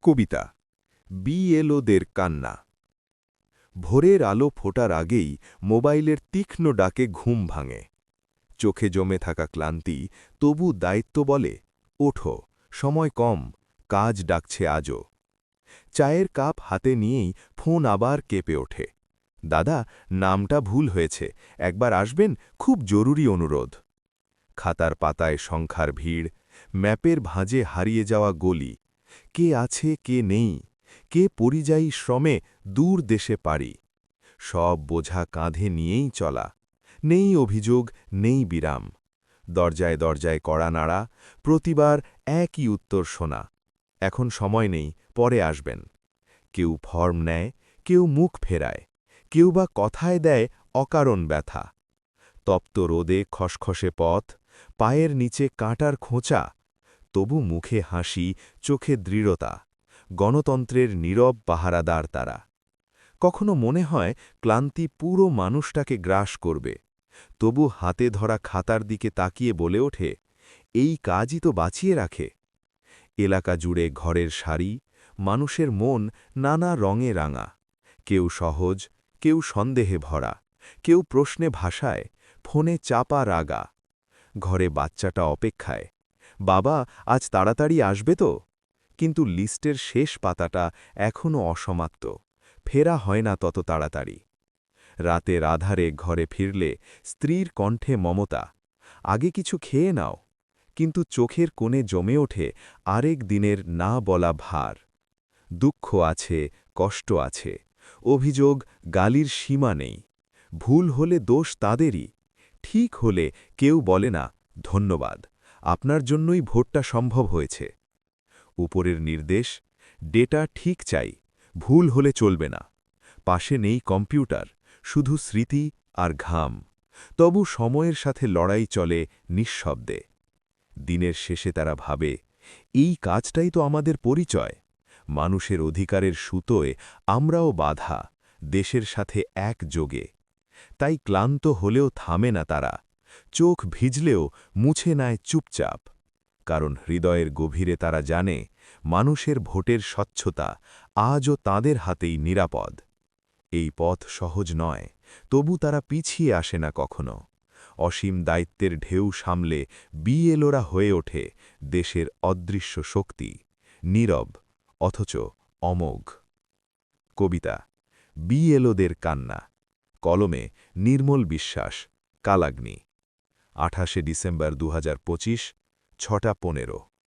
কবিতা বিএলওদের কান্না। ভোরের আলো ফোটার আগেই মোবাইলের তীক্ষ্ণ ডাকে ঘুম ভাঙে। চোখে জমে থাকা ক্লান্তি তবু দায়িত্ব বলে, ওঠো, সময় কম, কাজ ডাকছে আজও। চায়ের কাপ হাতে নিয়েই ফোন আবার কেঁপে ওঠে। দাদা, নামটা ভুল হয়েছে, একবার আসবেন, খুব জরুরি অনুরোধ। খাতার পাতায় সংখ্যার ভিড়, ম্যাপের ভাঁজে হারিয়ে যাওয়া গলি, কে আছে কে নেই, কে পরিযায়ী শ্রমে দূর দেশে পারি। সব বোঝা কাঁধে নিয়েই চলা, নেই অভিযোগ, নেই বিরাম। দরজায় দরজায় কড়া নাড়া, প্রতিবার একই উত্তর শোনা, এখন সময় নেই, পরে আসবেন। কেউ ফর্ম নেয়, কেউ মুখ ফেরায়, কেউ বা কথায় দেয় অকারণ ব্যথা। তপ্ত রোদে খসখসে পথ, পায়ের নিচে কাঁটার খোঁচা, তবু মুখে হাসি, চোখে দৃঢ়তা। গণতন্ত্রের নীরব পাহারাদার তারা। কখনো মনে হয় ক্লান্তি পুরো মানুষটাকে গ্রাস করবে, তবু হাতে ধরা খাতার দিকে তাকিয়ে বলে ওঠে, এই কাজই তো বাঁচিয়ে রাখে। এলাকা জুড়ে ঘরের সারি, মানুষের মন নানা রঙে রাঙা। কেউ সহজ, কেউ সন্দেহে ভরা, কেউ প্রশ্নে ভাষায়, ফোনে চাপা রাগা। ঘরে বাচ্চাটা অপেক্ষায়, বাবা আজ তাড়াতাড়ি আসবে তো? কিন্তু লিস্টের শেষ পাতাটা এখনও অসমাপ্ত, ফেরা হয় না তত তাড়াতাড়ি। রাতের আধারে ঘরে ফিরলে স্ত্রীর কণ্ঠে মমতা, আগে কিছু খেয়ে নাও, কিন্তু চোখের কোণে জমে ওঠে আরেক দিনের না বলা ভার। দুঃখ আছে, কষ্ট আছে, অভিযোগ, গালির সীমা নেই। ভুল হলে দোষ তাদেরই, ঠিক হলে কেউ বলে না ধন্যবাদ, আপনার জন্যই ভোটটা সম্ভব হয়েছে। উপরের নির্দেশ, ডেটা ঠিক চাই, ভুল হলে চলবে না। পাশে নেই কম্পিউটার, শুধু স্মৃতি আর ঘাম। তবু সময়ের সাথে লড়াই চলে নিঃশব্দে। দিনের শেষে তারা ভাবে, এই কাজটাই তো আমাদের পরিচয়। মানুষের অধিকারের সুতোয় আমরাও বাধা, দেশের সাথে একযোগে। তাই ক্লান্ত হলেও থামে না তারা, চোখ ভিজলেও মুছে নেয় চুপচাপ। কারণ হৃদয়ের গভীরে তারা জানে, মানুষের ভোটের স্বচ্ছতা আজও তাদের হাতেই নিরাপদ। এই পথ সহজ নয়, তবু তারা পিছিয়ে আসে না কখনো। অসীম দায়িত্বের ঢেউ সামলে বিএলওরা হয়ে ওঠে দেশের অদৃশ্য শক্তি, নীরব অথচ অমোঘ। কবিতা বিএলওদের কান্না। কলমে নির্মল বিশ্বাস, কালাগ্নি। 28 ডিসেম্বর 2025, 6টা 15।